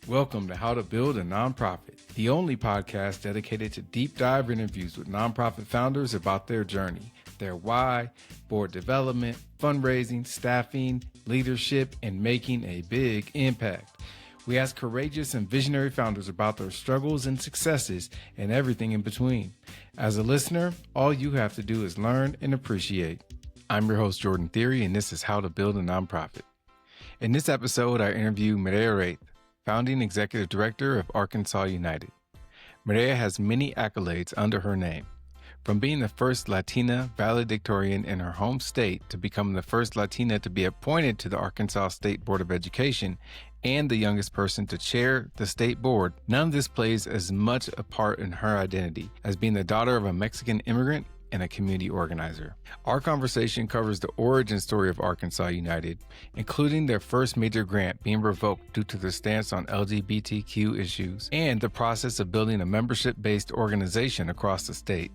Welcome to How to Build a Nonprofit, the only podcast dedicated to deep dive interviews with nonprofit founders about their journey, their why, board development, fundraising, staffing, leadership, and making a big impact. We ask courageous and visionary founders about their struggles and successes and everything in between. As a listener, all you have to do is learn and appreciate. I'm your host, Jordan Thierry, and this is How to Build a Nonprofit. In this episode, I interview Mireya Reith, founding executive director of Arkansas United. Mireya has many accolades under her name, from being the first Latina valedictorian in her home state to becoming the first Latina to be appointed to the Arkansas State Board of Education and the youngest person to chair the state board. None of this plays as much a part in her identity as being the daughter of a Mexican immigrant and a community organizer. Our conversation covers the origin story of Arkansas United, including their first major grant being revoked due to their stance on LGBTQ issues, and the process of building a membership-based organization across the state.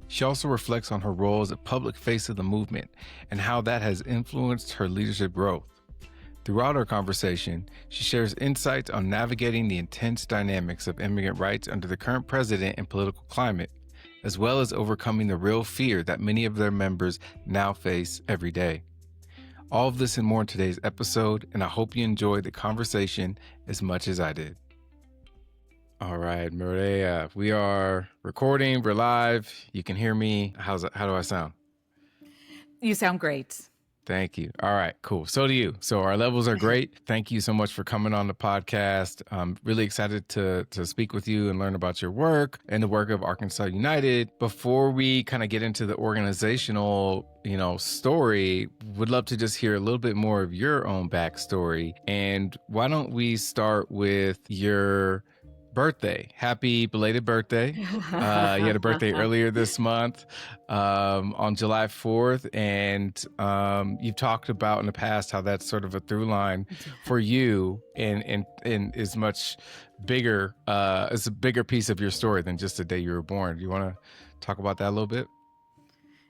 She also reflects on her role as a public face of the movement and how that has influenced her leadership growth. Throughout our conversation, she shares insights on navigating the intense dynamics of immigrant rights under the current president and political climate, as well as overcoming the real fear that many of their members now face every day. All of this and more in today's episode, and I hope you enjoyed the conversation as much as I did. All right, Mireya, we are recording, we're live. You can hear me. How do I sound? You sound great. Thank you. All right, cool. So do you. So our levels are great. Thank you so much for coming on the podcast. I'm really excited to speak with you and learn about your work and the work of Arkansas United. Before we kind of get into the organizational, story, would love to just hear a little bit more of your own backstory. And why don't we start with your birthday. Happy belated birthday. You had a birthday earlier this month on July 4th. And you've talked about in the past how that's sort of a through line for you and is much bigger, it's a bigger piece of your story than just the day you were born. Do you want to talk about that a little bit?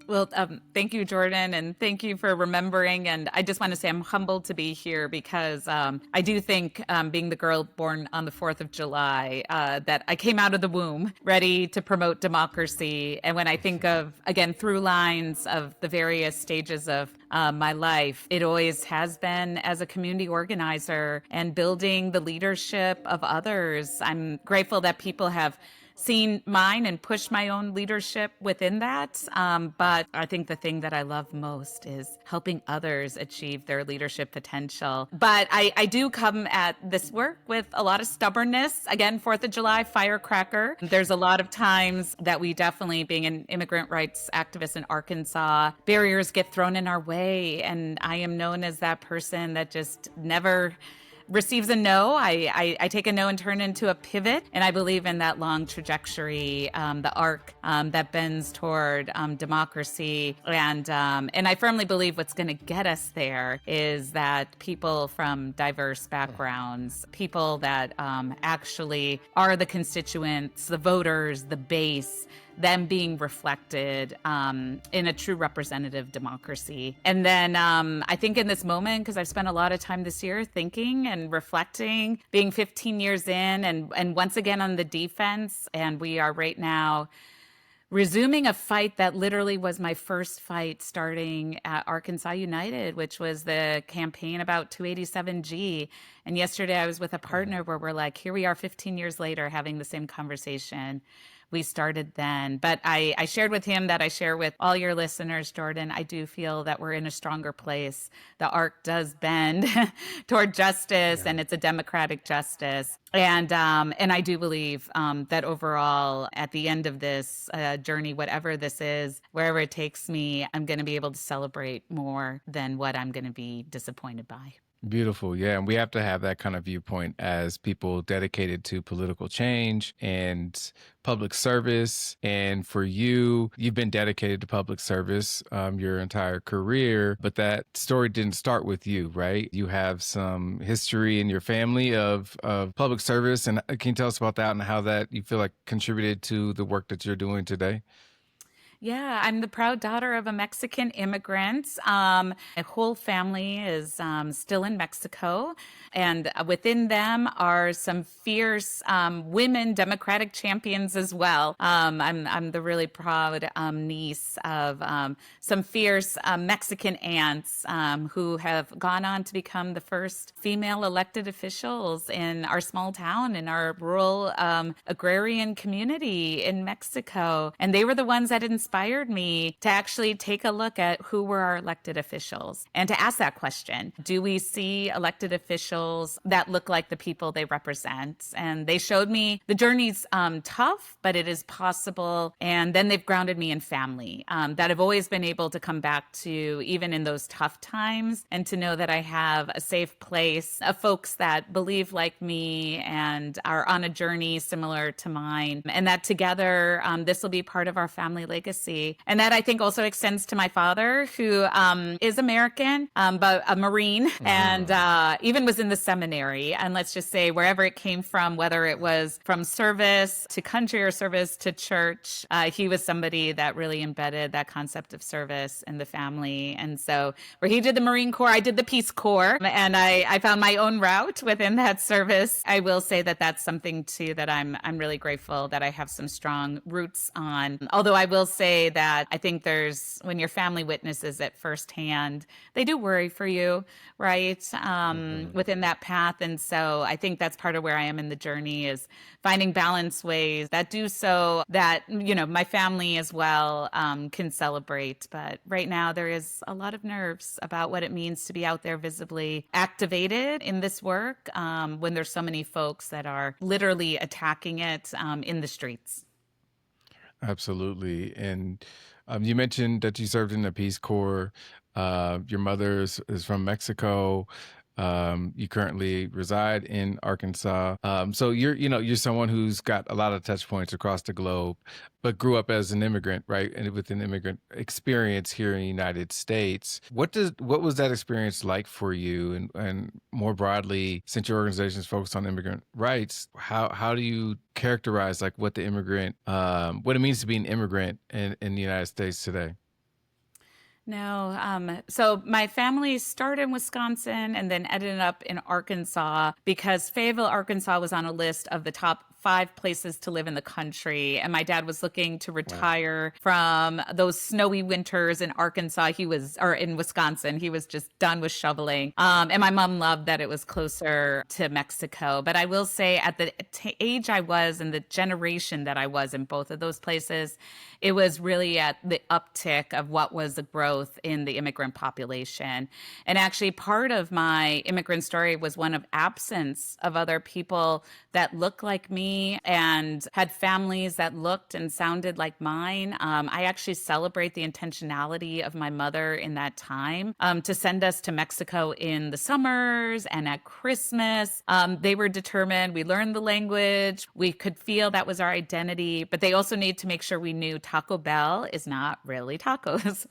Well, thank you, Jordan, and thank you for remembering. And I just want to say I'm humbled to be here because I do think being the girl born on the 4th of July, that I came out of the womb ready to promote democracy. And when I think of, again, through lines of the various stages of my life, it always has been as a community organizer and building the leadership of others. I'm grateful that people have seen mine and pushed my own leadership within that. But I think the thing that I love most is helping others achieve their leadership potential. But I do come at this work with a lot of stubbornness. Again, 4th of July, firecracker. There's a lot of times that we definitely, being an immigrant rights activist in Arkansas, barriers get thrown in our way. And I am known as that person that just never receives a no. I take a no and turn it into a pivot. And I believe in that long trajectory, the arc that bends toward democracy. And I firmly believe what's going to get us there is that people from diverse backgrounds, people that actually are the constituents, the voters, the base, them being reflected in a true representative democracy. And then I think in this moment, because I've spent a lot of time this year thinking and reflecting, being 15 years in and once again on the defense, and we are right now resuming a fight that literally was my first fight starting at Arkansas United, which was the campaign about 287G. And yesterday I was with a partner where we're like, here we are 15 years later having the same conversation we started then. But I shared with him that I share with all your listeners, Jordan. I do feel that we're in a stronger place. The arc does bend toward justice, and it's a democratic justice. And I do believe that overall, at the end of this journey, whatever this is, wherever it takes me, I'm going to be able to celebrate more than what I'm going to be disappointed by. Beautiful. Yeah. And we have to have that kind of viewpoint as people dedicated to political change and public service. And for you, you've been dedicated to public service your entire career, but that story didn't start with you, right? You have some history in your family of public service. And can you tell us about that and how that you feel like contributed to the work that you're doing today? Yeah, I'm the proud daughter of a Mexican immigrant. My whole family is still in Mexico, and within them are some fierce women Democratic champions as well. I'm the really proud niece of some fierce Mexican aunts who have gone on to become the first female elected officials in our small town, in our rural agrarian community in Mexico. And they were the ones that inspired me to actually take a look at who were our elected officials and to ask that question. Do we see elected officials that look like the people they represent? And they showed me the journey's tough, but it is possible. And then they've grounded me in family that I've always been able to come back to, even in those tough times, and to know that I have a safe place of folks that believe like me and are on a journey similar to mine. And that together, this will be part of our family legacy. And that I think also extends to my father, who is American, but a Marine, and even was in the seminary. And let's just say wherever it came from, whether it was from service to country or service to church, he was somebody that really embedded that concept of service in the family. And so where he did the Marine Corps, I did the Peace Corps, and I found my own route within that service. I will say that that's something too that I'm really grateful that I have some strong roots on. Although I will say that I think when your family witnesses it firsthand, they do worry for you, right? Within that path. And so I think that's part of where I am in the journey, is finding balanced ways that do so that, my family as well can celebrate. But right now there is a lot of nerves about what it means to be out there visibly activated in this work when there's so many folks that are literally attacking it in the streets. Absolutely. And you mentioned that you served in the Peace Corps. Your mother is from Mexico. You currently reside in Arkansas. So you're someone who's got a lot of touch points across the globe, but grew up as an immigrant, right? And with an immigrant experience here in the United States. What was that experience like for you? And more broadly, since your organization is focused on immigrant rights, how do you characterize like what it means to be an immigrant in the United States today? No. So my family started in Wisconsin and then ended up in Arkansas because Fayetteville, Arkansas was on a list of the top 5 places to live in the country. And my dad was looking to retire from those snowy winters in Arkansas. Or in Wisconsin. He was just done with shoveling. And my mom loved that it was closer to Mexico. But I will say at the age I was and the generation that I was in both of those places, it was really at the uptick of what was the growth in the immigrant population. And actually part of my immigrant story was one of absence of other people that looked like me and had families that looked and sounded like mine. I actually celebrate the intentionality of my mother in that time to send us to Mexico in the summers and at Christmas. They were determined. We learned the language. We could feel that was our identity, but they also need to make sure we knew Taco Bell is not really tacos.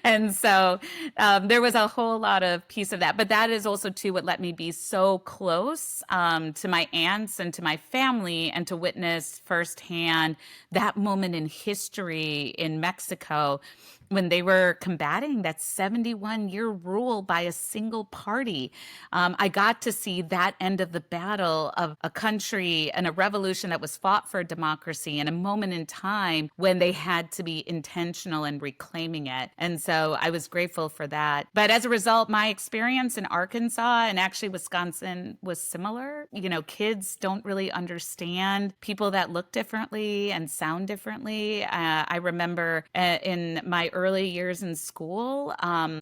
And so there was a whole lot of piece of that. But that is also too what let me be so close to my aunts and to my family and to witness firsthand that moment in history in Mexico when they were combating that 71-year rule by a single party. I got to see that end of the battle of a country and a revolution that was fought for democracy in a moment in time when they had to be intentional in reclaiming it. And so I was grateful for that. But as a result, my experience in Arkansas and actually Wisconsin was similar. Kids don't really understand people that look differently and sound differently. I remember in my early years in school,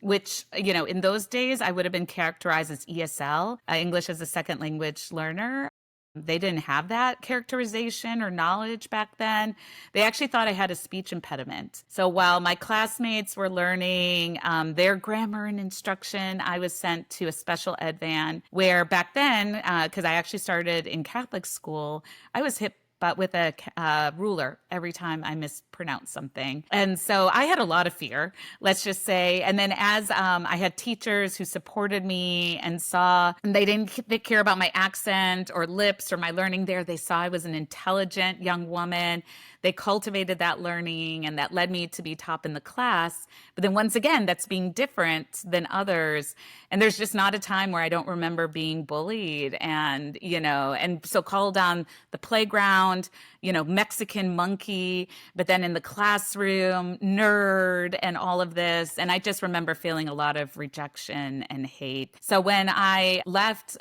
which, in those days, I would have been characterized as ESL, English as a second language learner. They didn't have that characterization or knowledge back then. They actually thought I had a speech impediment. So while my classmates were learning their grammar and instruction, I was sent to a special ed van where back then, because I actually started in Catholic school, I was hip but with a ruler every time I mispronounced something. And so I had a lot of fear, let's just say. And then as I had teachers who supported me and saw, and they didn't care about my accent or lips or my learning there. They saw I was an intelligent young woman. They cultivated that learning, and that led me to be top in the class. But then once again, that's being different than others. And there's just not a time where I don't remember being bullied and, and so called on the playground, Mexican monkey, but then in the classroom, nerd, and all of this. And I just remember feeling a lot of rejection and hate. So when I left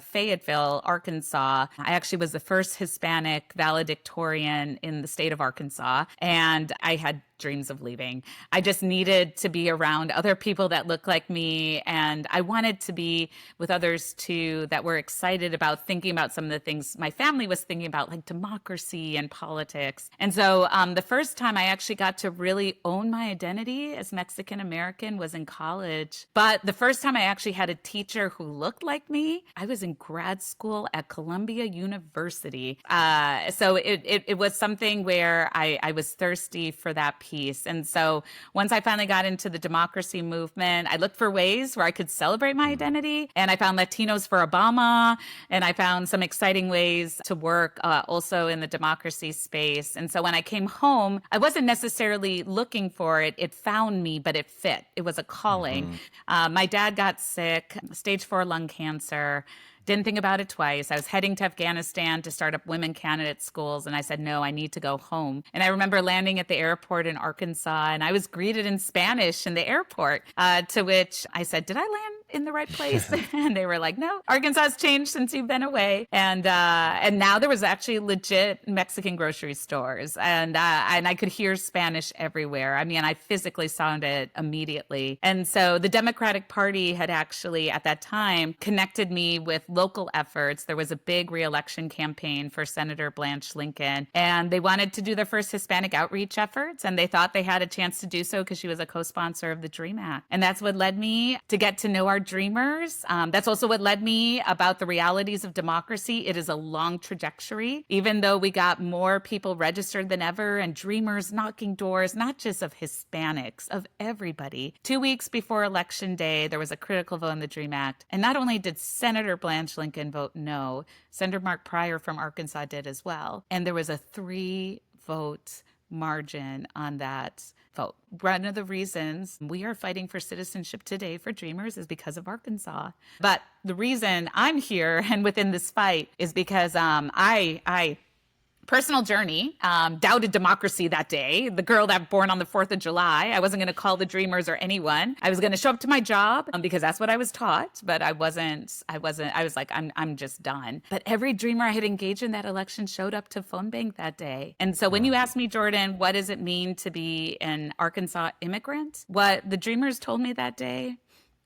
Fayetteville, Arkansas, I actually was the first Hispanic valedictorian in the state of Arkansas, and I had dreams of leaving. I just needed to be around other people that look like me, and I wanted to be with others too that were excited about thinking about some of the things my family was thinking about, like democracy and politics. And so the first time I actually got to really own my identity as Mexican American was in college. But the first time I actually had a teacher who looked like me, I was in grad school at Columbia University. So it was something where I was thirsty for that piece. And so once I finally got into the democracy movement, I looked for ways where I could celebrate my identity. And I found Latinos for Obama, and I found some exciting ways to work also in the democracy space. And so when I came home, I wasn't necessarily looking for it. It found me, but it fit. It was a calling. My dad got sick, stage 4 lung cancer. Didn't think about it twice. I was heading to Afghanistan to start up women candidate schools, and I said, no, I need to go home. And I remember landing at the airport in Arkansas, and I was greeted in Spanish in the airport, to which I said, did I land in the right place? And they were like, no, Arkansas has changed since you've been away. And now there was actually legit Mexican grocery stores, and I could hear Spanish everywhere. I mean, I physically saw it immediately. And so the Democratic Party had actually at that time connected me with local efforts. There was a big re-election campaign for Senator Blanche Lincoln, and they wanted to do their first Hispanic outreach efforts, and they thought they had a chance to do so because she was a co-sponsor of the DREAM Act. And that's what led me to get to know our dreamers. That's also what led me about the realities of democracy. It is a long trajectory. Even though we got more people registered than ever and dreamers knocking doors, not just of Hispanics, of everybody. 2 weeks before Election Day, there was a critical vote in the DREAM Act. And not only did Senator Blanche Lincoln vote no, Senator Mark Pryor from Arkansas did as well. And there was a 3-vote margin on that vote. One of the reasons we are fighting for citizenship today for Dreamers is because of Arkansas. But the reason I'm here and within this fight is because I personal journey, doubted democracy that day. The girl that born on the 4th of July, I wasn't going to call the Dreamers or anyone. I was going to show up to my job because that's what I was taught, but I was like, I'm just done. But every Dreamer I had engaged in that election showed up to phone bank that day. And so when you ask me, Jordan, what does it mean to be an Arkansas immigrant? What the Dreamers told me that day,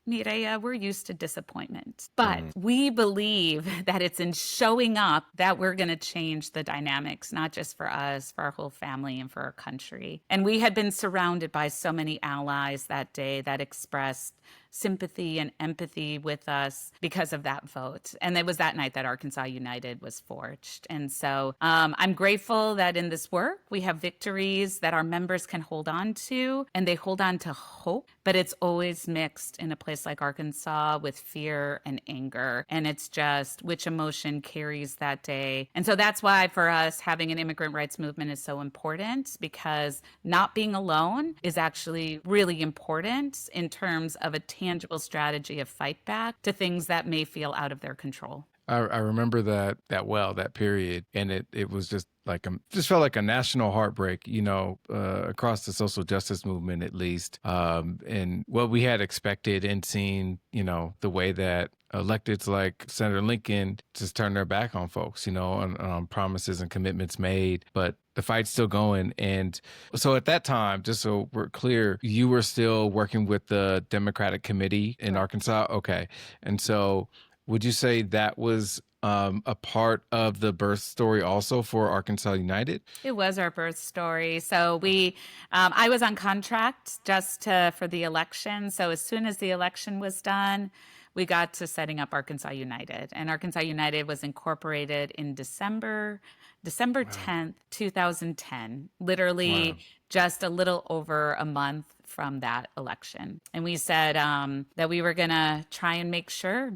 Mireya, we're used to disappointment, but we believe that it's in showing up that we're going to change the dynamics, not just for us, for our whole family and for our country. And we had been surrounded by so many allies that day that expressed sympathy and empathy with us because of that vote. And it was that night that Arkansas United was forged. And so I'm grateful that in this work, we have victories that our members can hold on to, and they hold on to hope, but it's always mixed in a place like Arkansas with fear and anger. And it's just which emotion carries that day. And so that's why for us, having an immigrant rights movement is so important, because not being alone is actually really important in terms of a tangible strategy of fight back to things that may feel out of their control. I remember that period, and it was just like just felt like a national heartbreak, across the social justice movement at least, and what we had expected and seen, the way that electeds like Senator Lincoln just turned their back on folks, on promises and commitments made, but the fight's still going. And so at that time, just so we're clear, you were still working with the Democratic Committee in Arkansas. Okay. And so would you say that was a part of the birth story also for Arkansas United? It was our birth story. So I was on contract just for the election. So as soon as the election was done, we got to setting up Arkansas United. And Arkansas United was incorporated in December 10th, 2010, literally just a little over a month from that election. And we said that we were going to try and make sure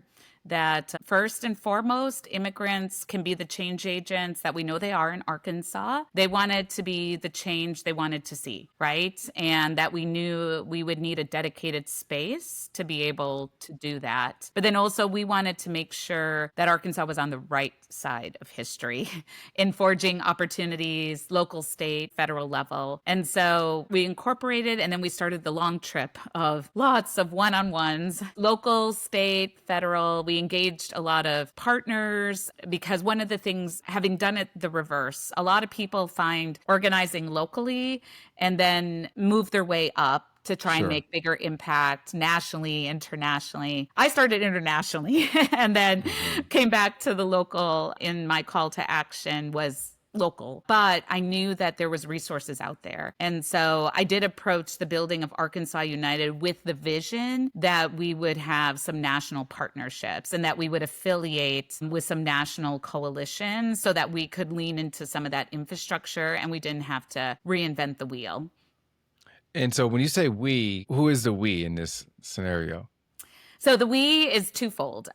that first and foremost, immigrants can be the change agents that we know they are in Arkansas. They wanted to be the change they wanted to see, right? And that we knew we would need a dedicated space to be able to do that. But then also we wanted to make sure that Arkansas was on the right side of history in forging opportunities, local, state, federal level. And so we incorporated, and then we started the long trip of lots of one-on-ones, local, state, federal. We engaged a lot of partners because one of the things, having done it the reverse, a lot of people find organizing locally and then move their way up to try and make bigger impact nationally, internationally. I started internationally and then came back to the local. In my call to action was local, but I knew that there was resources out there. And so I did approach the building of Arkansas United with the vision that we would have some national partnerships and that we would affiliate with some national coalitions so that we could lean into some of that infrastructure and we didn't have to reinvent the wheel. And so when you say we, who is the we in this scenario? So the we is twofold.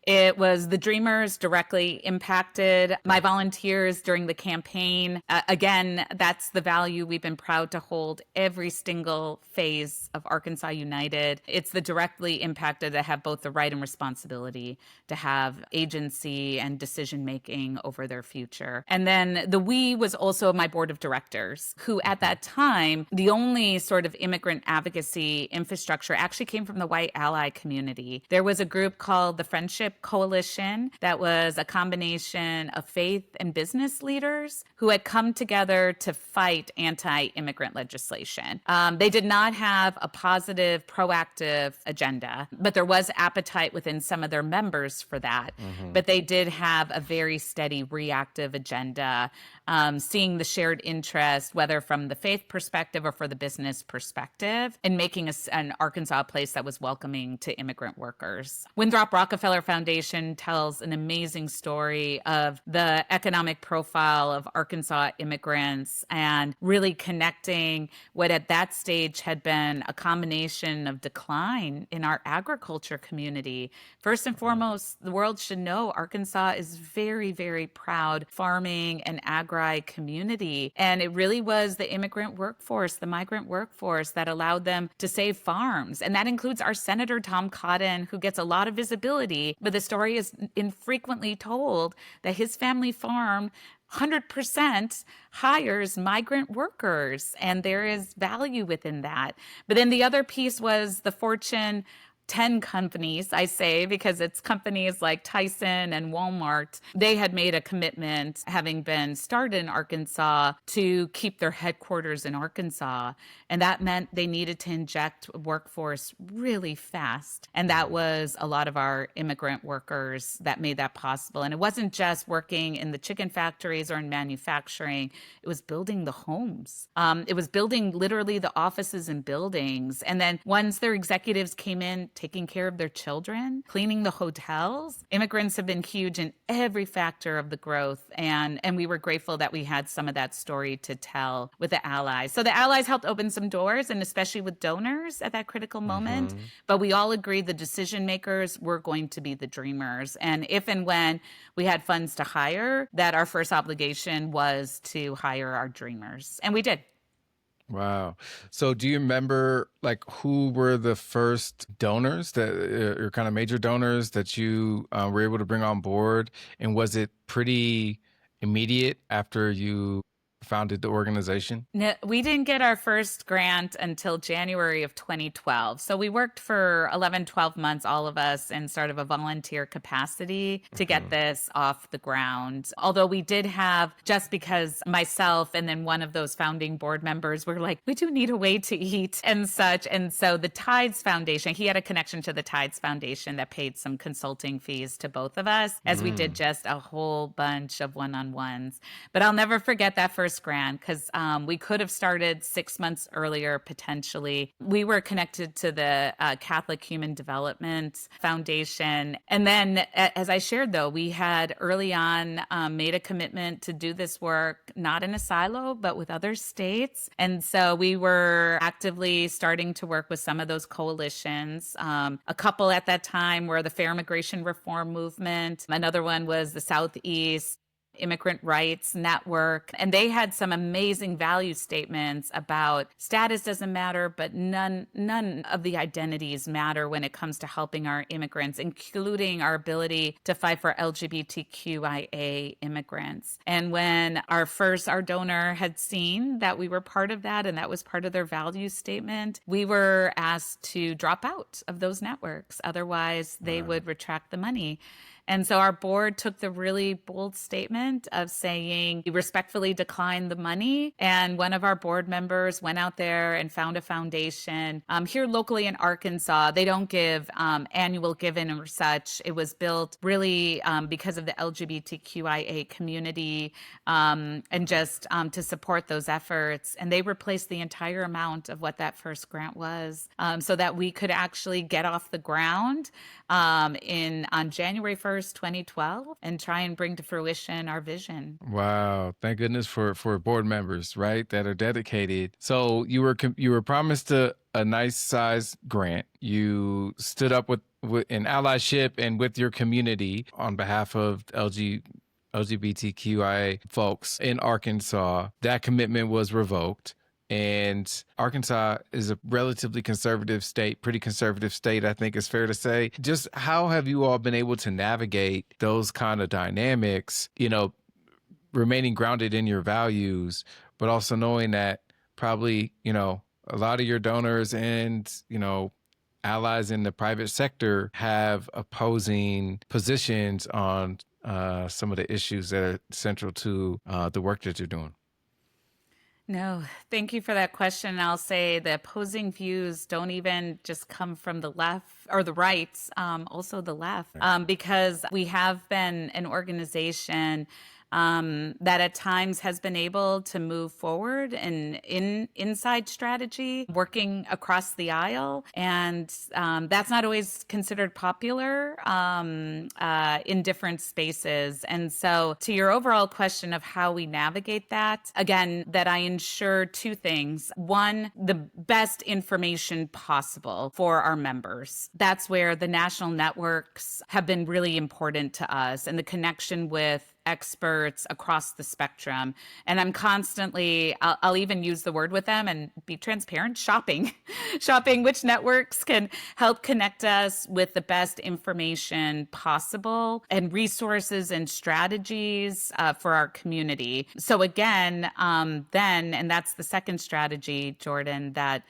It was the Dreamers directly impacted, my volunteers during the campaign. Again, that's the value we've been proud to hold every single phase of Arkansas United. It's the directly impacted that have both the right and responsibility to have agency and decision-making over their future. And then the we was also my board of directors, who at that time, the only sort of immigrant advocacy infrastructure actually came from the white ally community. There was a group called the Friendship Coalition that was a combination of faith and business leaders who had come together to fight anti-immigrant legislation. They did not have a positive, proactive agenda, but there was appetite within some of their members for that. But they did have a very steady reactive agenda, seeing the shared interest, whether from the faith perspective or for the business perspective, and making an Arkansas a place that was welcoming to immigrant workers. Winthrop Rockefeller Foundation tells an amazing story of the economic profile of Arkansas immigrants and really connecting what at that stage had been a combination of decline in our agriculture community. First and foremost, the world should know Arkansas is very, very proud farming and agri community. And it really was the immigrant workforce, the migrant workforce that allowed them to save farms. And that includes our Senator Tom Cotton, who gets a lot of visibility, but the story is infrequently told that his family farm 100% hires migrant workers, and there is value within that. But then the other piece was the Fortune 10 companies, I say, because it's companies like Tyson and Walmart. They had made a commitment, having been started in Arkansas, to keep their headquarters in Arkansas. And that meant they needed to inject workforce really fast. And that was a lot of our immigrant workers that made that possible. And it wasn't just working in the chicken factories or in manufacturing. It was building the homes. It was building literally the offices and buildings. And then once their executives came in, taking care of their children, cleaning the hotels. Immigrants have been huge in every factor of the growth. And we were grateful that we had some of that story to tell with the allies. So the allies helped open some doors, and especially with donors at that critical moment. But we all agreed the decision makers were going to be the Dreamers. And if and when we had funds to hire, that our first obligation was to hire our Dreamers. And we did. Wow. So do you remember like who were the first donors that or kind of major donors that you were able to bring on board? And was it pretty immediate after you founded the organization? No, we didn't get our first grant until January of 2012. So we worked for 11, 12 months, all of us, in sort of a volunteer capacity to get this off the ground. Although we did have, just because myself and then one of those founding board members were like, we do need a way to eat and such. And so the Tides Foundation, he had a connection to the Tides Foundation that paid some consulting fees to both of us as we did just a whole bunch of one-on-ones. But I'll never forget that first first grant because we could have started 6 months earlier, potentially. We were connected to the Catholic Human Development Foundation. And then, as I shared, though, we had early on made a commitment to do this work, not in a silo, but with other states. And so we were actively starting to work with some of those coalitions. A couple at that time were the Fair Immigration Reform Movement. Another one was the Southeast Immigrant Rights Network. And they had some amazing value statements about status doesn't matter, but none of the identities matter when it comes to helping our immigrants, including our ability to fight for LGBTQIA immigrants. And when our donor had seen that we were part of that and that was part of their value statement, we were asked to drop out of those networks. Otherwise, they would retract the money. And so our board took the really bold statement of saying we respectfully declined the money. And one of our board members went out there and found a foundation here locally in Arkansas. They don't give annual giving or such. It was built really because of the LGBTQIA community and just to support those efforts. And they replaced the entire amount of what that first grant was so that we could actually get off the ground on January 1st, 2012, and try and bring to fruition our vision. Wow. Thank goodness for board members, right, that are dedicated. So you were promised a nice size grant. You stood up with an allyship and with your community on behalf of LGBTQIA folks in Arkansas. That commitment was revoked. And Arkansas is a relatively conservative state, pretty conservative state, I think is fair to say. Just how have you all been able to navigate those kind of dynamics, remaining grounded in your values, but also knowing that probably, a lot of your donors and, allies in the private sector have opposing positions on some of the issues that are central to the work that you're doing? No, thank you for that question. I'll say the opposing views don't even just come from the left or the right, also the left, because we have been an organization that at times has been able to move forward in inside strategy, working across the aisle. And that's not always considered popular in different spaces. And so to your overall question of how we navigate that, again, that I ensure two things. One, the best information possible for our members. That's where the national networks have been really important to us, and the connection with experts across the spectrum. And I'm constantly, I'll even use the word with them and be transparent, shopping which networks can help connect us with the best information possible and resources and strategies for our community. So again, and that's the second strategy, Jordan, that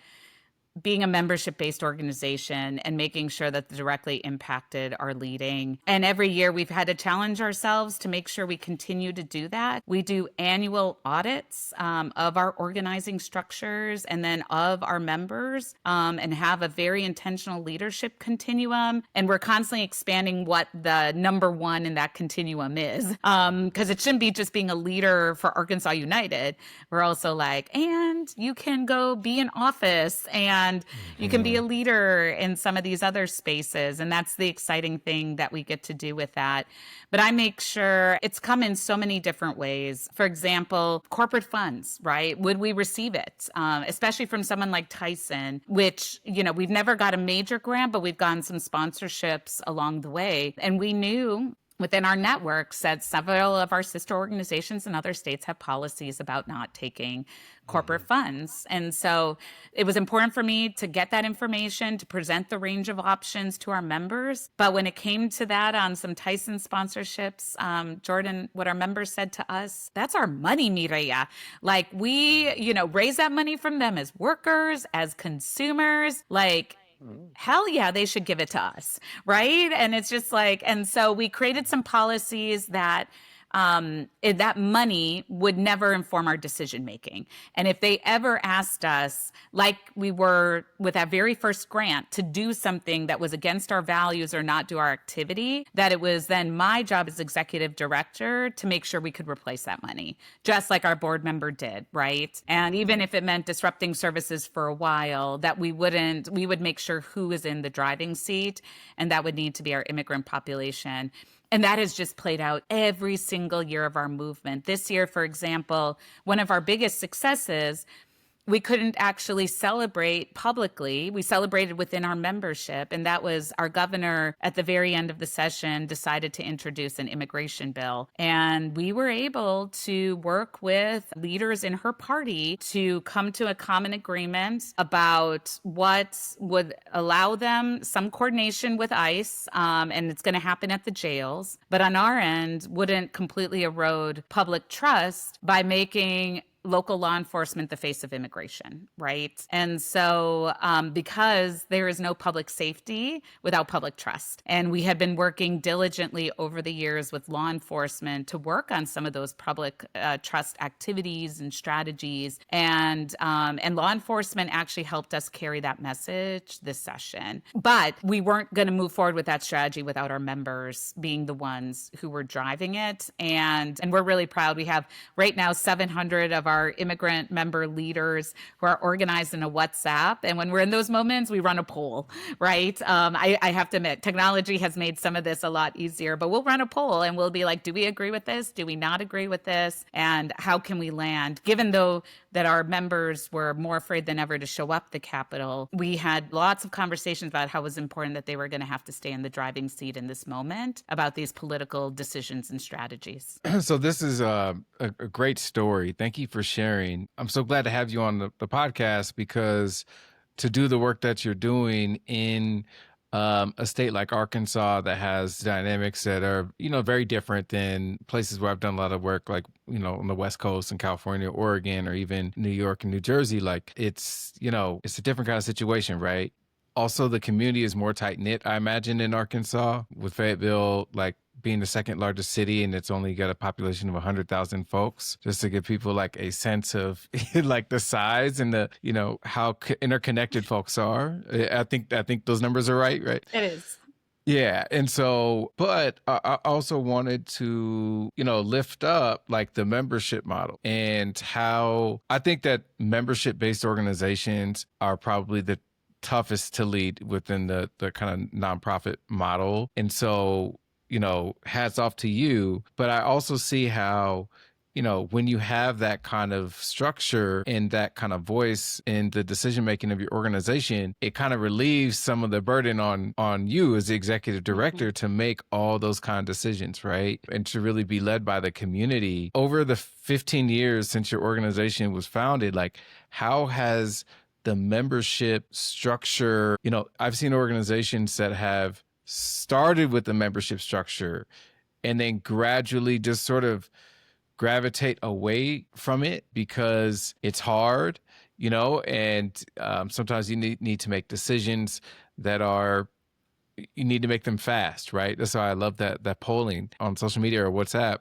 being a membership-based organization and making sure that the directly impacted are leading. And every year we've had to challenge ourselves to make sure we continue to do that. We do annual audits of our organizing structures and then of our members and have a very intentional leadership continuum. And we're constantly expanding what the number one in that continuum is. Because it shouldn't be just being a leader for Arkansas United. We're also like, and you can go be in office and you can be a leader in some of these other spaces. And that's the exciting thing that we get to do with that. But I make sure it's come in so many different ways. For example, corporate funds, right? Would we receive it? Especially from someone like Tyson, which, we've never got a major grant, but we've gotten some sponsorships along the way. And we knew within our networks that several of our sister organizations in other states have policies about not taking corporate funds. And so it was important for me to get that information, to present the range of options to our members. But when it came to that on some Tyson sponsorships, Jordan, what our members said to us, that's our money, Mireya. Like we, raise that money from them as workers, as consumers, hell yeah, they should give it to us, right? And it's just and so we created some policies that that money would never inform our decision making. And if they ever asked us, like we were with that very first grant, to do something that was against our values or not do our activity, that it was then my job as executive director to make sure we could replace that money, just like our board member did, right? And even if it meant disrupting services for a while, that we would make sure who is in the driving seat, and that would need to be our immigrant population. And that has just played out every single year of our movement. This year, for example, one of our biggest successes, we couldn't actually celebrate publicly. We celebrated within our membership. And that was our governor at the very end of the session decided to introduce an immigration bill. And we were able to work with leaders in her party to come to a common agreement about what would allow them some coordination with ICE. And it's going to happen at the jails. But on our end, wouldn't completely erode public trust by making local law enforcement the face of immigration, right? And so because there is no public safety without public trust. And we had been working diligently over the years with law enforcement to work on some of those public trust activities and strategies. And law enforcement actually helped us carry that message this session. But we weren't going to move forward with that strategy without our members being the ones who were driving it. And we're really proud. We have right now 700 of our immigrant member leaders who are organized in a WhatsApp. And when we're in those moments, we run a poll, right? I have to admit, technology has made some of this a lot easier, but we'll run a poll and we'll be like, do we agree with this? Do we not agree with this? And how can we land? Given though that our members were more afraid than ever to show up the Capitol, we had lots of conversations about how it was important that they were going to have to stay in the driving seat in this moment about these political decisions and strategies. So this is a great story. Thank you for sharing. I'm so glad to have you on the podcast, because to do the work that you're doing in a state like Arkansas that has dynamics that are, very different than places where I've done a lot of work, like, on the West Coast in California, Oregon, or even New York and New Jersey. Like it's a different kind of situation, right? Also, the community is more tight knit, I imagine, in Arkansas, with Fayetteville, like being the second largest city, and it's only got a population of 100,000 folks, just to give people like a sense of like the size and the, how interconnected folks are. I think those numbers are right? It is. Yeah. And so, but I also wanted to, lift up like the membership model, and how I think that membership-based organizations are probably the toughest to lead within the kind of nonprofit model. And so, hats off to you. But I also see how, when you have that kind of structure and that kind of voice in the decision making of your organization, it kind of relieves some of the burden on you as the executive director to make all those kind of decisions, right? And to really be led by the community. Over the 15 years since your organization was founded, like, how has the membership structure, I've seen organizations that have started with the membership structure and then gradually just sort of gravitate away from it because it's hard, and sometimes you need to make decisions that you need to make them fast, right? That's why I love that polling on social media or WhatsApp.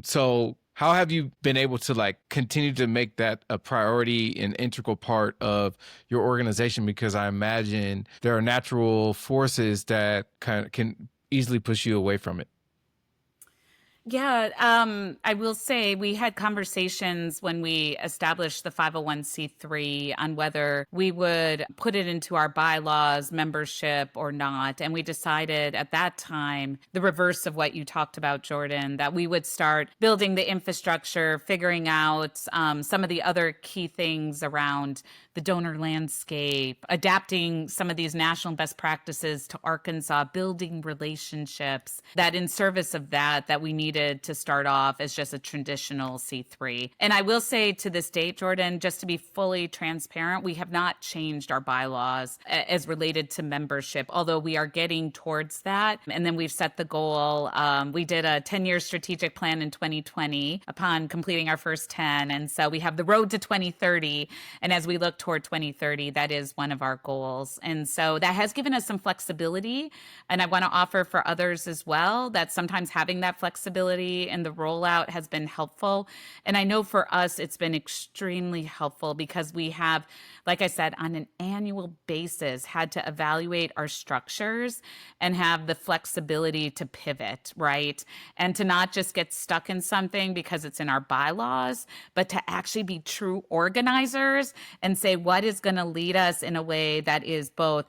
So how have you been able to like continue to make that a priority and integral part of your organization? Because I imagine there are natural forces that can easily push you away from it. Yeah, I will say we had conversations when we established the 501c3 on whether we would put it into our bylaws, membership or not. And we decided at that time, the reverse of what you talked about, Jordan, that we would start building the infrastructure, figuring out some of the other key things around the donor landscape, adapting some of these national best practices to Arkansas, building relationships, that in service of that we needed to start off as just a traditional C3. And I will say to this date, Jordan, just to be fully transparent, we have not changed our bylaws as related to membership, although we are getting towards that. And then we've set the goal. We did a 10-year strategic plan in 2020 upon completing our first 10. And so we have the road to 2030. And as we look toward 2030, that is one of our goals. And so that has given us some flexibility. And I want to offer for others as well that sometimes having that flexibility flexibility in the rollout has been helpful. And I know for us, it's been extremely helpful because we have, like I said, on an annual basis, had to evaluate our structures and have the flexibility to pivot, right? And to not just get stuck in something because it's in our bylaws, but to actually be true organizers and say what is going to lead us in a way that is both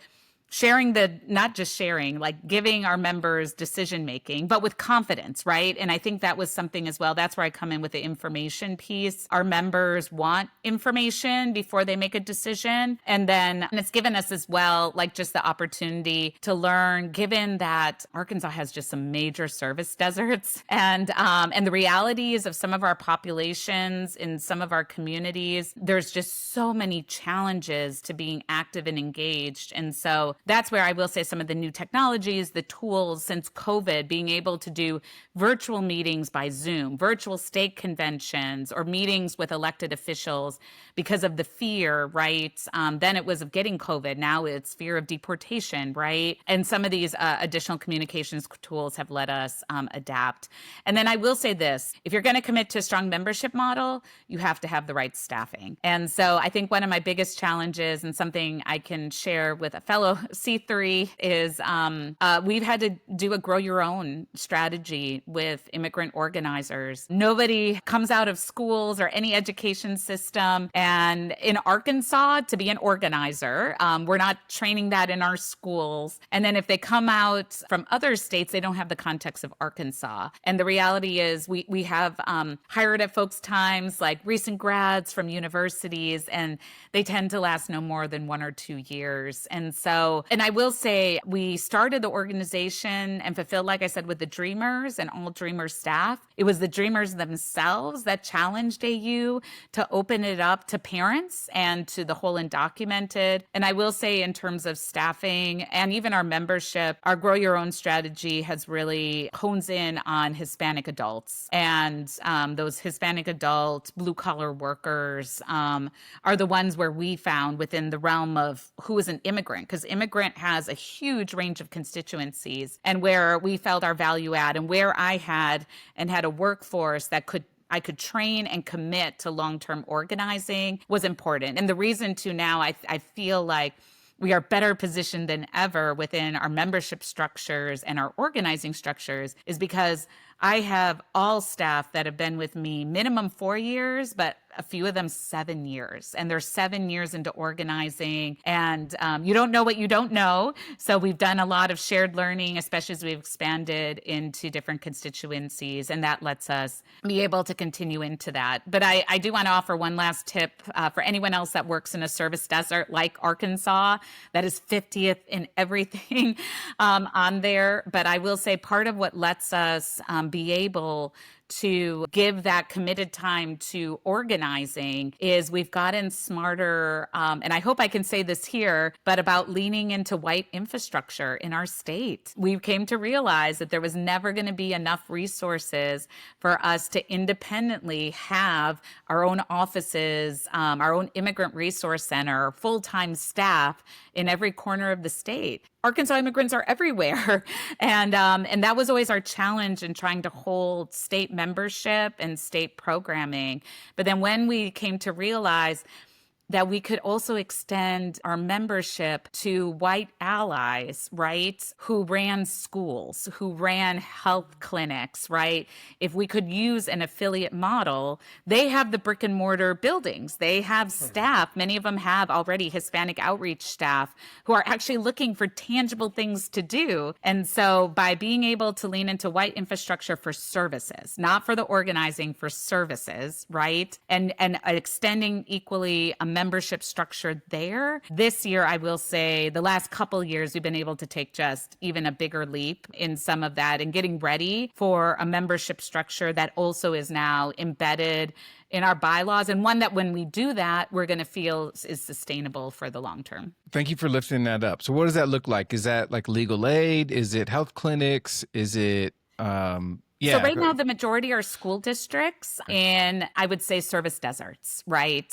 sharing not just sharing, like giving our members decision making, but with confidence, right? And I think that was something as well. That's where I come in with the information piece. Our members want information before they make a decision. And it's given us as well, like just the opportunity to learn, given that Arkansas has just some major service deserts and the realities of some of our populations in some of our communities, there's just so many challenges to being active and engaged. And so that's where I will say some of the new technologies, the tools since COVID, being able to do virtual meetings by Zoom, virtual state conventions, or meetings with elected officials because of the fear, right? Then it was of getting COVID. Now it's fear of deportation, right? And some of these additional communications tools have let us adapt. And then I will say this, if you're going to commit to a strong membership model, you have to have the right staffing. And so I think one of my biggest challenges and something I can share with a fellow C3 is we've had to do a grow your own strategy with immigrant organizers. Nobody comes out of schools or any education system. And in Arkansas, to be an organizer, we're not training that in our schools. And then if they come out from other states, they don't have the context of Arkansas. And the reality is we have hired at folks times like recent grads from universities, and they tend to last no more than 1 or 2 years. And I will say we started the organization and fulfilled, like I said, with the Dreamers and all Dreamers staff. It was the Dreamers themselves that challenged AU to open it up to parents and to the whole undocumented. And I will say in terms of staffing and even our membership, our Grow Your Own strategy has really hones in on Hispanic adults. And those Hispanic adult blue collar workers are the ones where we found within the realm of who is an immigrant, because immigrant has a huge range of constituencies, and where we felt our value add and where I had a workforce that I could train and commit to long-term organizing was important. And the reason to now I feel like we are better positioned than ever within our membership structures and our organizing structures is because I have all staff that have been with me minimum 4 years, but a few of them 7 years. And they're 7 years into organizing. And you don't know what you don't know. So we've done a lot of shared learning, especially as we've expanded into different constituencies. And that lets us be able to continue into that. But I do want to offer one last tip for anyone else that works in a service desert like Arkansas, that is 50th in everything on there. But I will say part of what lets us be able to give that committed time to organizing is we've gotten smarter, and I hope I can say this here, but about leaning into white infrastructure in our state. We came to realize that there was never going to be enough resources for us to independently have our own offices, our own immigrant resource center, full-time staff in every corner of the state. Arkansas immigrants are everywhere. And that was always our challenge in trying to hold state membership and state programming. But then when we came to realize that we could also extend our membership to white allies, right, who ran schools, who ran health clinics, right? If we could use an affiliate model, they have the brick and mortar buildings. They have staff. Many of them have already Hispanic outreach staff who are actually looking for tangible things to do. And so by being able to lean into white infrastructure for services, not for the organizing, for services, right, and extending equally a membership structure there. This year, I will say the last couple years, we've been able to take just even a bigger leap in some of that and getting ready for a membership structure that also is now embedded in our bylaws, and one that when we do that, we're going to feel is sustainable for the long term. Thank you for lifting that up. So what does that look like? Is that like legal aid? Is it health clinics? Is it So right now, the majority are school districts and I would say service deserts, right?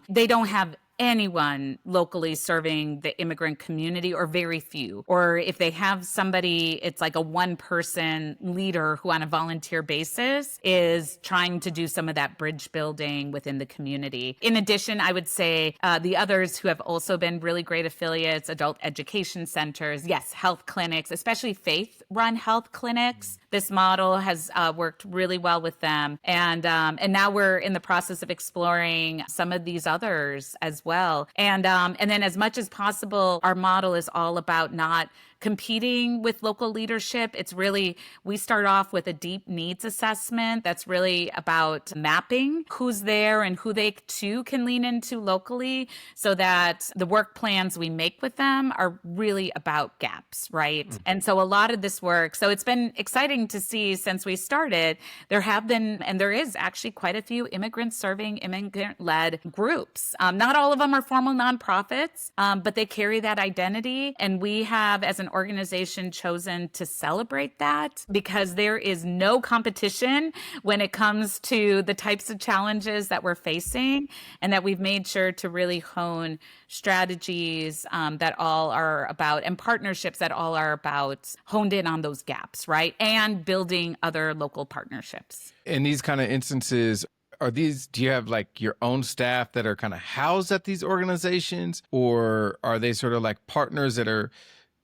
They don't have anyone locally serving the immigrant community, or very few. Or if they have somebody, it's like a one-person leader who on a volunteer basis is trying to do some of that bridge building within the community. In addition, I would say the others who have also been really great affiliates, adult education centers, yes, health clinics, especially faith-run health clinics. This model has worked really well with them. And now we're in the process of exploring some of these others as well. And then as much as possible, our model is all about not competing with local leadership. It's really, we start off with a deep needs assessment that's really about mapping who's there and who they too can lean into locally, so that the work plans we make with them are really about gaps, right? Mm-hmm. And so a lot of this work, so it's been exciting to see since we started, there have been, and there is actually quite a few immigrants serving immigrant-led groups. Not all of them are formal nonprofits, but they carry that identity. And we have, as an organization, chosen to celebrate that, because there is no competition when it comes to the types of challenges that we're facing, and that we've made sure to really hone strategies that all are about, and partnerships that all are about, honed in on those gaps, right? And building other local partnerships. In these kind of instances, do you have like your own staff that are kind of housed at these organizations, or are they sort of like partners that are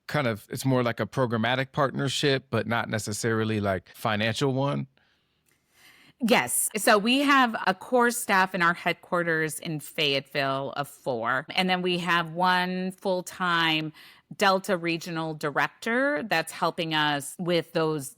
kind of, it's more like a programmatic partnership, but not necessarily like financial one? Yes. So we have a core staff in our headquarters in Fayetteville of 4. And then we have one full-time Delta regional director that's helping us with those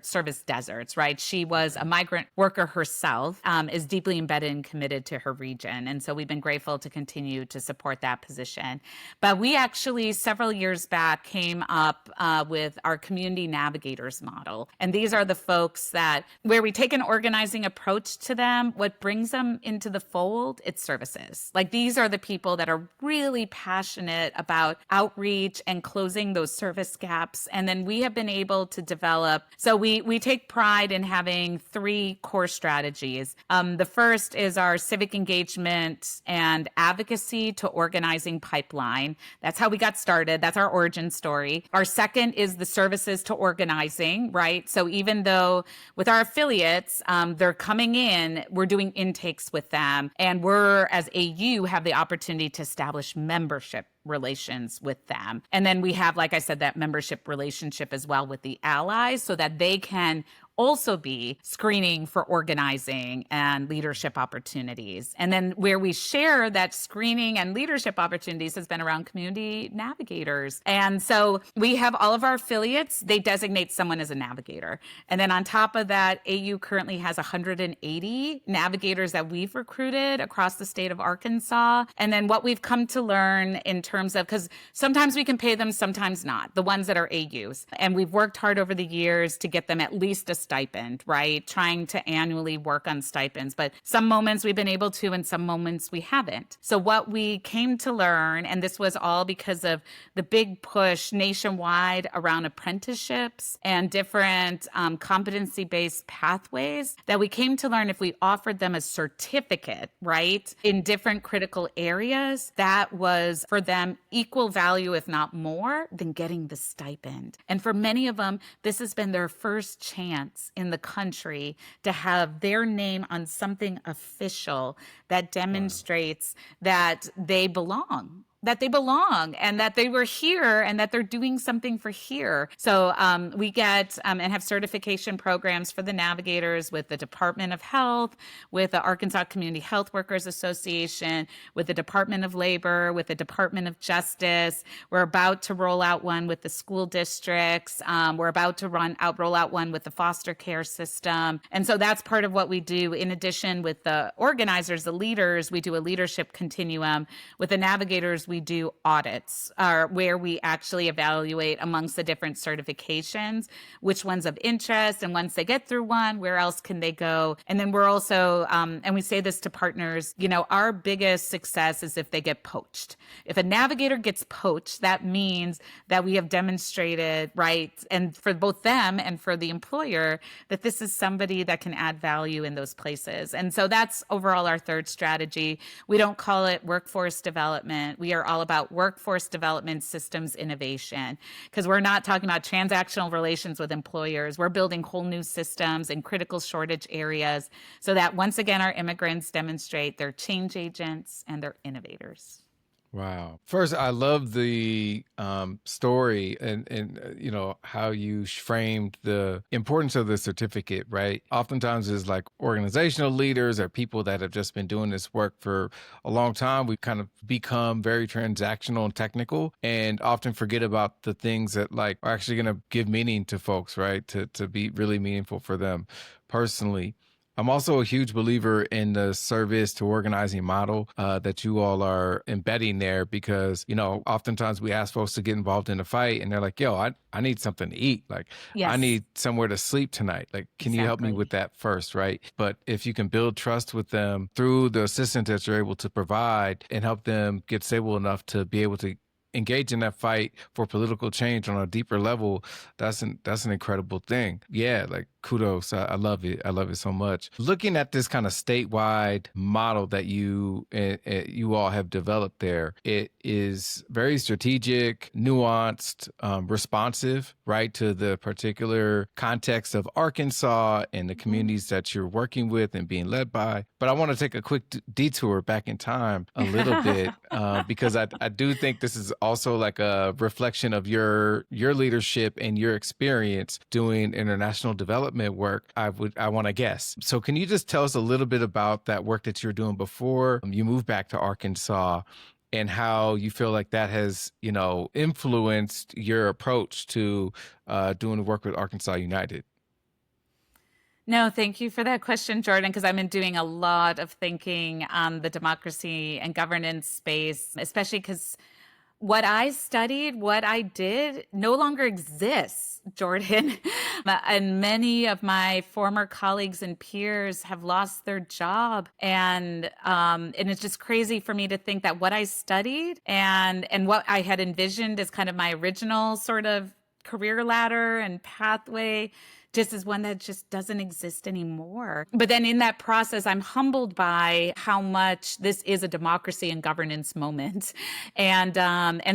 service deserts, right? She was a migrant worker herself, is deeply embedded and committed to her region. And so we've been grateful to continue to support that position. But we actually, several years back, came up with our community navigators model. And these are the folks that, where we take an organizing approach to them, what brings them into the fold, it's services. Like, these are the people that are really passionate about outreach and closing those service gaps. And then we have been able to develop, so we take pride in having 3 core strategies. The first is our civic engagement and advocacy to organizing pipeline. That's how we got started. That's our origin story. Our second is the services to organizing, right? So even though with our affiliates, they're coming in, we're doing intakes with them. And we're, as AU, have the opportunity to establish membership relations with them. And then we have, like I said, that membership relationship as well with the allies, so that they can also be screening for organizing and leadership opportunities. And then where we share that screening and leadership opportunities has been around community navigators. And so we have all of our affiliates, they designate someone as a navigator. And then on top of that, AU currently has 180 navigators that we've recruited across the state of Arkansas. And then what we've come to learn in terms of, because sometimes we can pay them, sometimes not, the ones that are AUs. And we've worked hard over the years to get them at least a stipend, right? Trying to annually work on stipends. But some moments we've been able to, and some moments we haven't. So what we came to learn, and this was all because of the big push nationwide around apprenticeships and different competency-based pathways, that we came to learn if we offered them a certificate, right, in different critical areas, that was for them equal value, if not more, than getting the stipend. And for many of them, this has been their first chance in the country to have their name on something official that demonstrates that they belong. And that they were here and that they're doing something for here. So we get and have certification programs for the navigators with the Department of Health, with the Arkansas Community Health Workers Association, with the Department of Labor, with the Department of Justice. We're about to roll out one with the school districts. We're about to roll out one with the foster care system. And so that's part of what we do. In addition, with the organizers, the leaders, we do a leadership continuum. With the navigators, we do audits where we actually evaluate amongst the different certifications, which one's of interest. And once they get through one, where else can they go? And then we're also, and we say this to partners, our biggest success is if they get poached. If a navigator gets poached, that means that we have demonstrated, right, and for both them and for the employer, that this is somebody that can add value in those places. And so that's overall our third strategy. We don't call it workforce development. We are all about workforce development systems innovation, because we're not talking about transactional relations with employers. We're building whole new systems in critical shortage areas so that once again, our immigrants demonstrate they're change agents and they're innovators. Wow. First, I love the story and how you framed the importance of the certificate, right? Oftentimes it's like organizational leaders or people that have just been doing this work for a long time. We kind of become very transactional and technical and often forget about the things that like are actually going to give meaning to folks, right? To be really meaningful for them personally. I'm also a huge believer in the service to organizing model that you all are embedding there because, oftentimes we ask folks to get involved in a fight and they're like, yo, I need something to eat. Like, Yes. I need somewhere to sleep tonight. Like, can you help me Exactly. with that first, right? But if you can build trust with them through the assistance that you're able to provide and help them get stable enough to be able to engage in that fight for political change on a deeper level, that's an incredible thing. Yeah, like kudos. I love it. I love it so much. Looking at this kind of statewide model that you all have developed there, it is very strategic, nuanced, responsive, right, to the particular context of Arkansas and the communities that you're working with and being led by. But I want to take a quick detour back in time a little bit because I do think this is also like a reflection of your leadership and your experience doing international development work, I want to guess. So can you just tell us a little bit about that work that you were doing before you moved back to Arkansas and how you feel like that has, influenced your approach to doing work with Arkansas United? No, thank you for that question, Jordan, because I've been doing a lot of thinking on the democracy and governance space, especially because what I studied, what I did no longer exists, Jordan. And many of my former colleagues and peers have lost their job. And it's just crazy for me to think that what I studied and what I had envisioned as kind of my original sort of career ladder and pathway just is one that just doesn't exist anymore. But then in that process, I'm humbled by how much this is a democracy and governance moment. And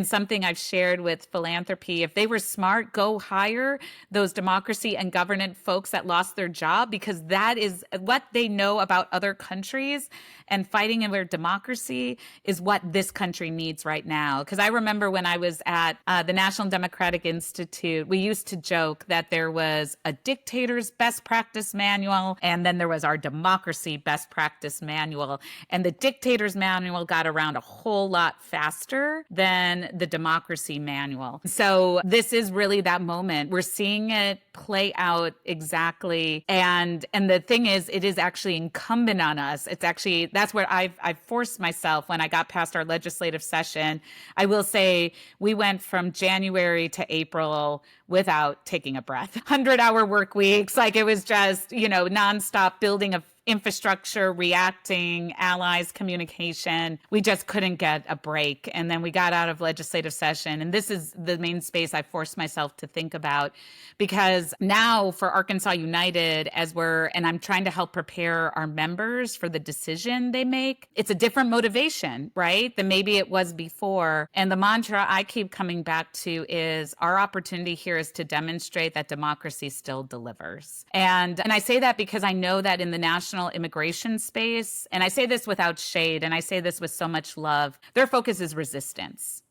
something I've shared with philanthropy, if they were smart, go hire those democracy and governance folks that lost their job, because that is what they know about other countries, and fighting in their democracy is what this country needs right now. Because I remember when I was at the National Democratic Institute, we used to joke that there was a dictator's best practice manual, and then there was our democracy best practice manual. And the dictator's manual got around a whole lot faster than the democracy manual. So this is really that moment. We're seeing it play out exactly. And the thing is, it is actually incumbent on us. It's actually, that's where I've forced myself when I got past our legislative session. I will say we went from January to April without taking a breath, 100-hour work weeks. Like it was just, nonstop building of infrastructure, reacting, allies, communication. We just couldn't get a break. And then we got out of legislative session. And this is the main space I forced myself to think about, because now for Arkansas United, and I'm trying to help prepare our members for the decision they make, it's a different motivation, right, than maybe it was before. And the mantra I keep coming back to is our opportunity here is to demonstrate that democracy still delivers. And I say that because I know that in the national immigration space, and I say this without shade, and I say this with so much love, their focus is resistance.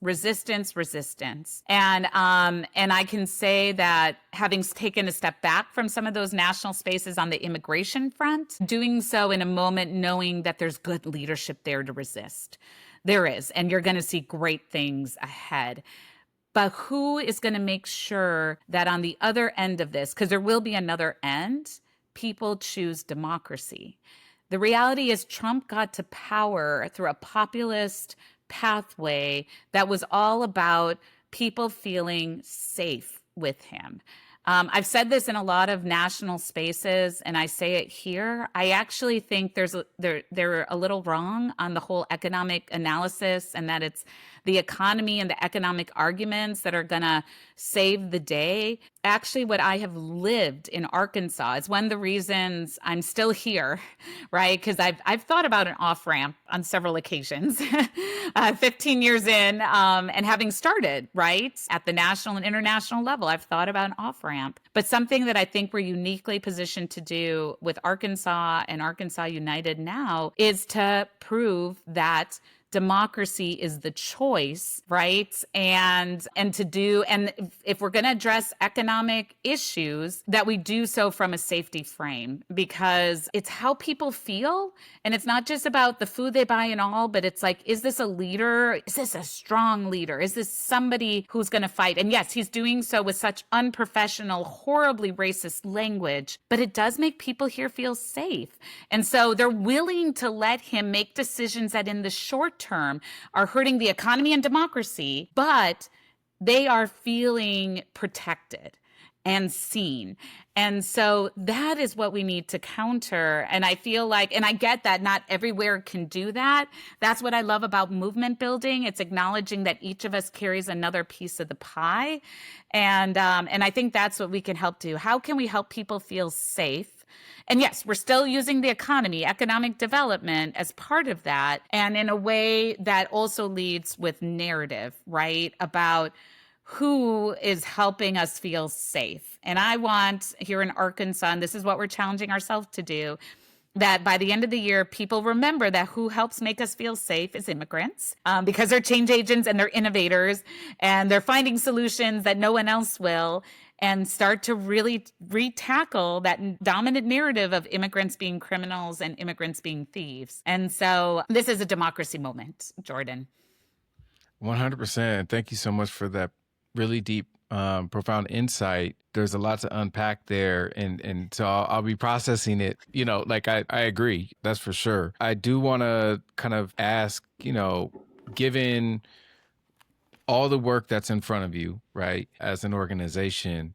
And I can say that having taken a step back from some of those national spaces on the immigration front, doing so in a moment knowing that there's good leadership there to resist. There is, and you're going to see great things ahead. But who is going to make sure that on the other end of this, because there will be another end, people choose democracy? The reality is Trump got to power through a populist pathway that was all about people feeling safe with him. I've said this in a lot of national spaces, and I say it here. I actually think they're a little wrong on the whole economic analysis, and that it's the economy and the economic arguments that are going to save the day. Actually, what I have lived in Arkansas is one of the reasons I'm still here, right? Because I've thought about an off ramp on several occasions, 15 years in, and having started right at the national and international level, I've thought about an off ramp. But something that I think we're uniquely positioned to do with Arkansas and Arkansas United now is to prove that democracy is the choice, right? And if we're going to address economic issues, that we do so from a safety frame, because it's how people feel. And it's not just about the food they buy and all, but it's like, is this a leader? Is this a strong leader? Is this somebody who's going to fight? And yes, he's doing so with such unprofessional, horribly racist language, but it does make people here feel safe. And so they're willing to let him make decisions that in the short term are hurting the economy and democracy, but they are feeling protected and seen. And so that is what we need to counter. And I feel like, and I get that not everywhere can do that. That's what I love about movement building. It's acknowledging that each of us carries another piece of the pie. And I think that's what we can help do. How can we help people feel safe? And yes, we're still using the economy, economic development as part of that, and in a way that also leads with narrative, right, about who is helping us feel safe. And I want here in Arkansas, and this is what we're challenging ourselves to do, that by the end of the year, people remember that who helps make us feel safe is immigrants, because they're change agents and they're innovators and they're finding solutions that no one else will, and start to really re-tackle that dominant narrative of immigrants being criminals and immigrants being thieves. And so this is a democracy moment, Jordan. 100%. Thank you so much for that really deep, profound insight. There's a lot to unpack there. And so I'll be processing it, like I agree. That's for sure. I do want to kind of ask, given all the work that's in front of you, right, as an organization,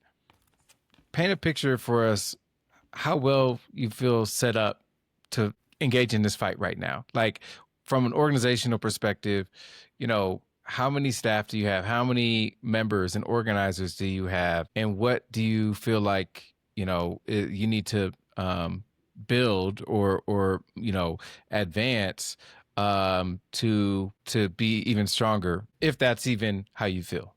paint a picture for us how well you feel set up to engage in this fight right now. Like from an organizational perspective, how many staff do you have? How many members and organizers do you have? And what do you feel like, you need to build or advance to be even stronger, if that's even how you feel?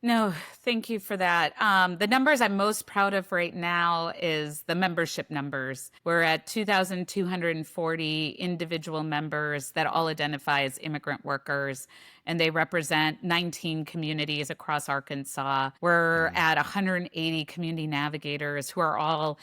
No, thank you for that. The numbers I'm most proud of right now is the membership numbers. We're at 2,240 individual members that all identify as immigrant workers, and they represent 19 communities across Arkansas. We're at 180 community navigators who are all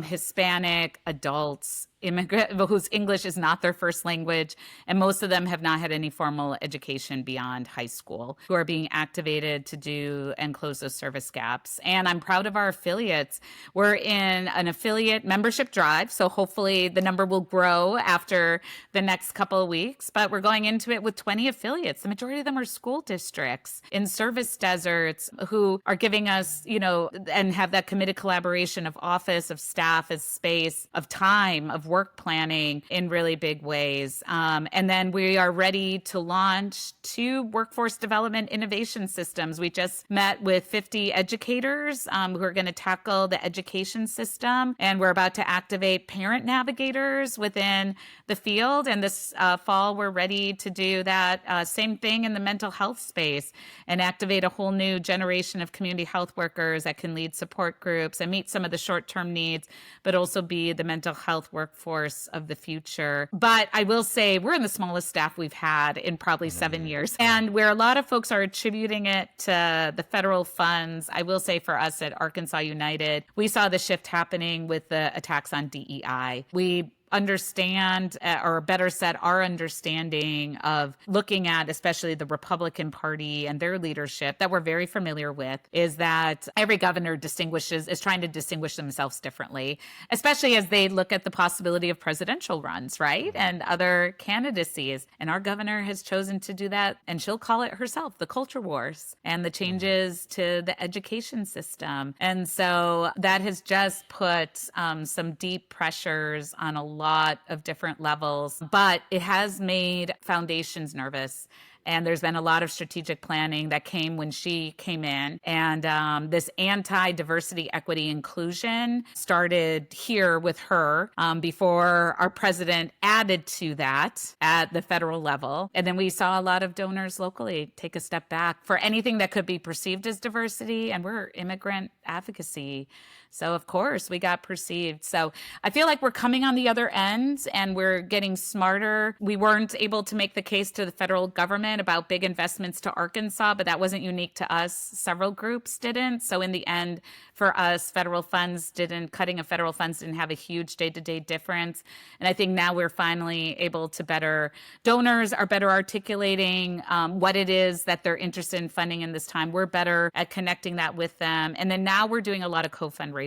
Hispanic adults, immigrant whose English is not their first language, and most of them have not had any formal education beyond high school, who are being activated to do and close those service gaps. And I'm proud of our affiliates. We're in an affiliate membership drive, so hopefully the number will grow after the next couple of weeks, but we're going into it with 20 affiliates. The majority of them are school districts in service deserts who are giving us, and have that committed collaboration of office, of staff, of space, of time, of work planning in really big ways. And then we are ready to launch 2 workforce development innovation systems. We just met with 50 educators who are going to tackle the education system. And we're about to activate parent navigators within the field. And this fall, we're ready to do that same thing in the mental health space and activate a whole new generation of community health workers that can lead support groups and meet some of the short-term needs, but also be the mental health workforce of the future. But I will say we're in the smallest staff we've had in probably 7 years. And where a lot of folks are attributing it to the federal funds, I will say for us at Arkansas United, we saw the shift happening with the attacks on DEI. We understand, or better said, our understanding of looking at especially the Republican Party and their leadership that we're very familiar with is that every governor is trying to distinguish themselves differently, especially as they look at the possibility of presidential runs, right? And other candidacies. And our governor has chosen to do that, and she'll call it herself the culture wars and the changes to the education system. And so that has just put some deep pressures on a lot of different levels, but it has made foundations nervous. And there's been a lot of strategic planning that came when she came in. And this anti-diversity, equity, inclusion started here with her before our president added to that at the federal level. And then we saw a lot of donors locally take a step back for anything that could be perceived as diversity. And we're immigrant advocacy. So, of course, we got perceived. So I feel like we're coming on the other end and we're getting smarter. We weren't able to make the case to the federal government about big investments to Arkansas, but that wasn't unique to us. Several groups didn't. So in the end, for us, cutting of federal funds didn't have a huge day-to-day difference. And I think now we're finally able to donors are better articulating what it is that they're interested in funding in this time. We're better at connecting that with them. And then now we're doing a lot of co-fundraising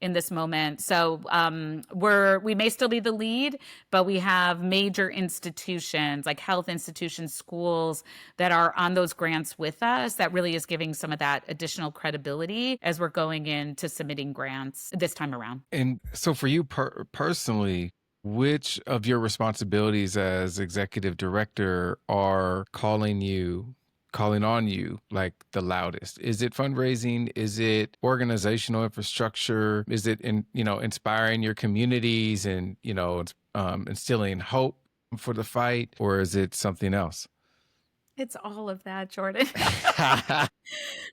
in this moment. So we may still be the lead, but we have major institutions like health institutions, schools that are on those grants with us. That really is giving some of that additional credibility as we're going into submitting grants this time around. And so for you personally, which of your responsibilities as executive director are calling on you like the loudest? Is it fundraising? Is it organizational infrastructure? Is it inspiring your communities and instilling hope for the fight, or is it something else? It's all of that, Jordan.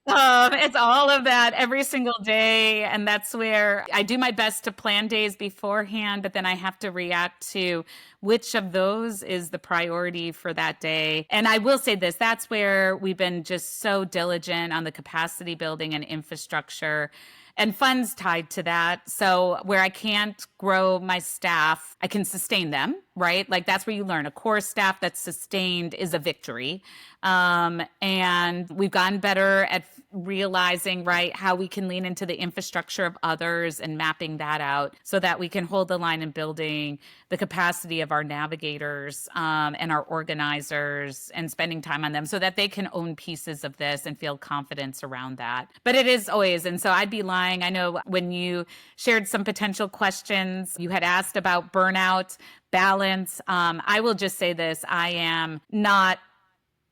It's all of that every single day. And that's where I do my best to plan days beforehand, but then I have to react to which of those is the priority for that day. And I will say this, that's where we've been just so diligent on the capacity building and infrastructure and funds tied to that. So where I can't grow my staff, I can sustain them, right? Like that's where you learn. A core staff that's sustained is a victory. And we've gotten better at realizing, right, how we can lean into the infrastructure of others and mapping that out so that we can hold the line in building the capacity of our navigators and our organizers and spending time on them so that they can own pieces of this and feel confidence around that. But it is always, and so I'd be lying. I know when you shared some potential questions, you had asked about burnout, balance. I will just say this, I am not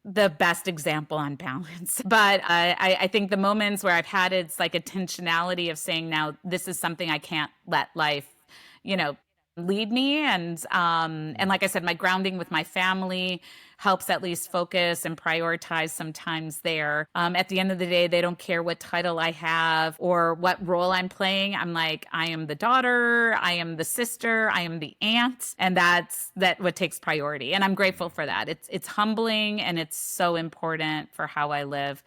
the best example on balance. But I think the moments where I've had it's like intentionality of saying, now this is something I can't let life, lead me. And like I said, my grounding with my family helps at least focus and prioritize sometimes there. At the end of the day, they don't care what title I have or what role I'm playing. I'm like, I am the daughter, I am the sister, I am the aunt. And that's what takes priority. And I'm grateful for that. It's humbling and it's so important for how I live.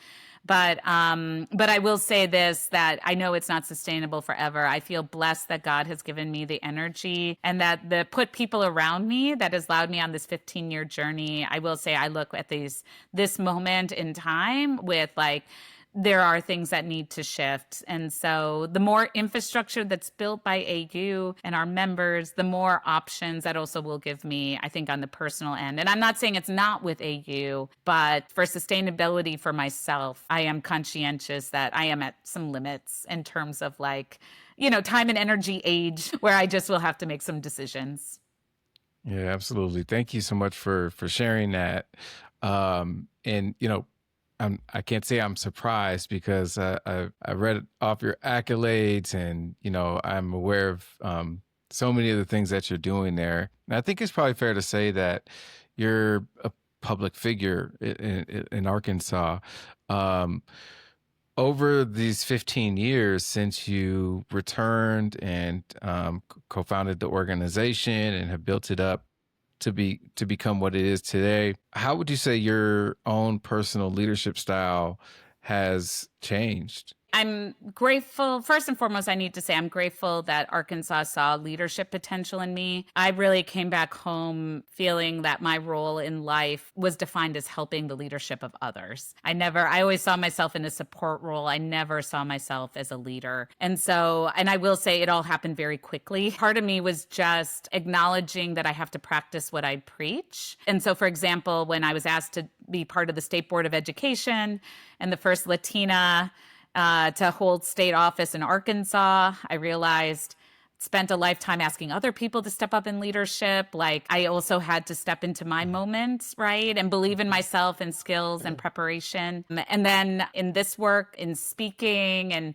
But I will say this, that I know it's not sustainable forever. I feel blessed that God has given me the energy and that put people around me that has allowed me on this 15-year journey. I will say I look at this moment in time with there are things that need to shift. And so the more infrastructure that's built by AU and our members, the more options that also will give me, I think, on the personal end. And I'm not saying it's not with AU, but for sustainability for myself, I am conscientious that I am at some limits in terms of time and energy age where I just will have to make some decisions. Yeah, absolutely. Thank you so much for sharing that. I can't say I'm surprised because I read off your accolades and, I'm aware of so many of the things that you're doing there. And I think it's probably fair to say that you're a public figure in Arkansas. Over these 15 years since you returned and co-founded the organization and have built it up to become what it is today, how would you say your own personal leadership style has changed I'm grateful. First and foremost, I need to say I'm grateful that Arkansas saw leadership potential in me. I really came back home feeling that my role in life was defined as helping the leadership of others. I always saw myself in a support role. I never saw myself as a leader. And I will say it all happened very quickly. Part of me was just acknowledging that I have to practice what I preach. And so, for example, when I was asked to be part of the State Board of Education and the first Latina to hold state office in Arkansas, I realized spent a lifetime asking other people to step up in leadership. Like I also had to step into my moment, right? And believe in myself and skills and preparation. And then in this work, in speaking and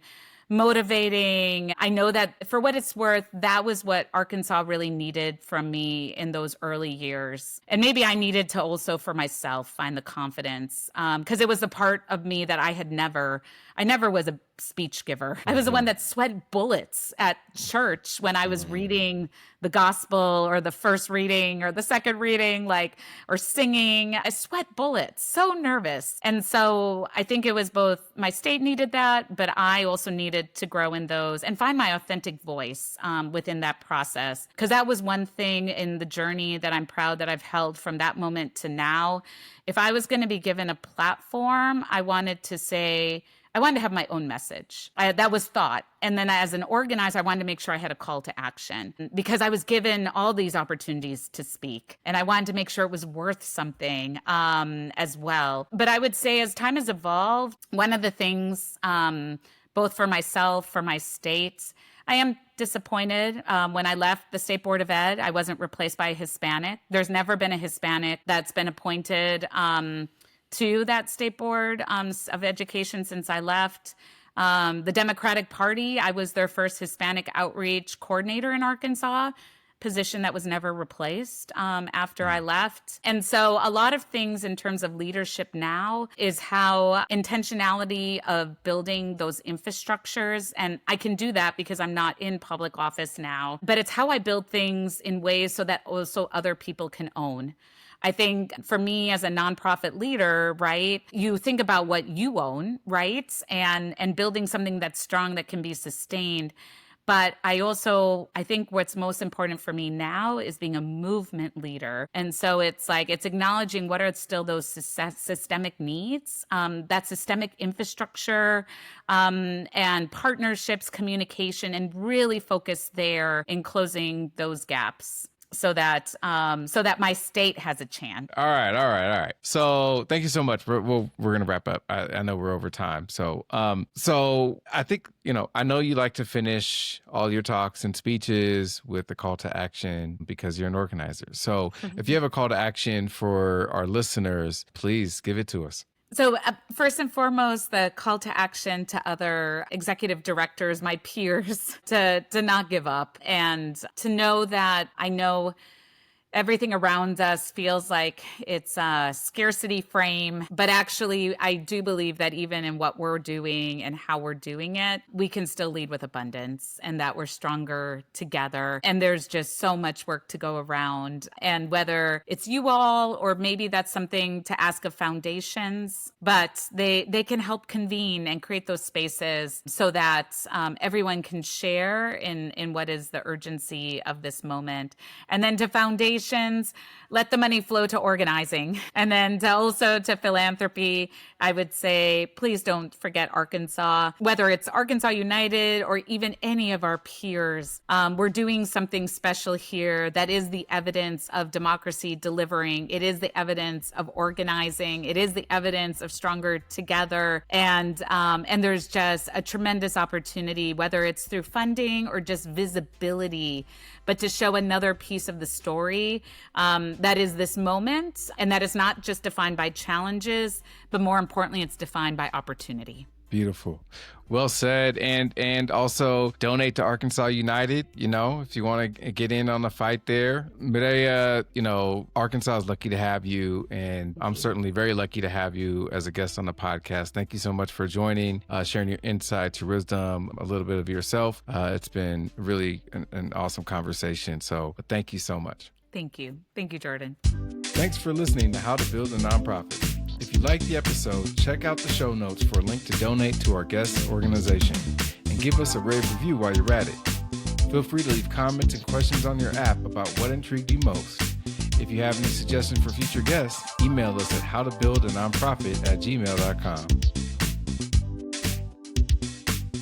motivating, I know that for what it's worth, that was what Arkansas really needed from me in those early years. And maybe I needed to also for myself find the confidence because it was the part of me that I never was a speech giver. I was the one that sweat bullets at church when I was reading the gospel or the first reading or the second reading, or singing. I sweat bullets, so nervous. And so I think it was both my state needed that, but I also needed to grow in those and find my authentic voice within that process. Because that was one thing in the journey that I'm proud that I've held from that moment to now. If I was going to be given a platform, I wanted to have my own message. That was thought. And then as an organizer, I wanted to make sure I had a call to action because I was given all these opportunities to speak. And I wanted to make sure it was worth something as well. But I would say as time has evolved, one of the things, both for myself, for my state, I am disappointed. When I left the State Board of Ed, I wasn't replaced by a Hispanic. There's never been a Hispanic that's been appointed to that State Board of Education since I left. The Democratic Party, I was their first Hispanic outreach coordinator in Arkansas, position that was never replaced after I left. And so a lot of things in terms of leadership now is how intentionality of building those infrastructures. And I can do that because I'm not in public office now, but it's how I build things in ways so that also other people can own. I think for me as a nonprofit leader, right, you think about what you own, right, and building something that's strong that can be sustained. But I think what's most important for me now is being a movement leader. And so it's acknowledging what are still those systemic needs, that systemic infrastructure and partnerships, communication, and really focus there in closing those gaps. So that my state has a chance. All right. So thank you so much. We're gonna wrap up. I know we're over time. So I think I know you like to finish all your talks and speeches with the call to action because you're an organizer. So if you have a call to action for our listeners, please give it to us. So first and foremost, the call to action to other executive directors, my peers, to not give up and to know that I know everything around us feels like it's a scarcity frame. But actually, I do believe that even in what we're doing and how we're doing it, we can still lead with abundance and that we're stronger together. And there's just so much work to go around. And whether it's you all, or maybe that's something to ask of foundations, but they can help convene and create those spaces so that everyone can share in what is the urgency of this moment. And then to foundations, let the money flow to organizing. And then also to philanthropy, I would say, please don't forget Arkansas, whether it's Arkansas United or even any of our peers. We're doing something special here that is the evidence of democracy delivering. It is the evidence of organizing. It is the evidence of stronger together. And there's just a tremendous opportunity, whether it's through funding or just visibility, but to show another piece of the story that is this moment, and that is not just defined by challenges, but more importantly, it's defined by opportunity. Beautiful. Well said. And also donate to Arkansas United, if you want to get in on the fight there. Mireya, Arkansas is lucky to have you, and I'm certainly very lucky to have you as a guest on the podcast. Thank you so much for joining, sharing your insights, your wisdom, a little bit of yourself. It's been really an awesome conversation. So thank you so much. Thank you. Thank you, Jordan. Thanks for listening to How to Build a Nonprofit. If If you liked the episode, check out the show notes for a link to donate to our guest organization and give us a rave review while you're at it. Feel free to leave comments and questions on your app about what intrigued you most. If you have any suggestions for future guests, email us at howtobuildanonprofit@gmail.com.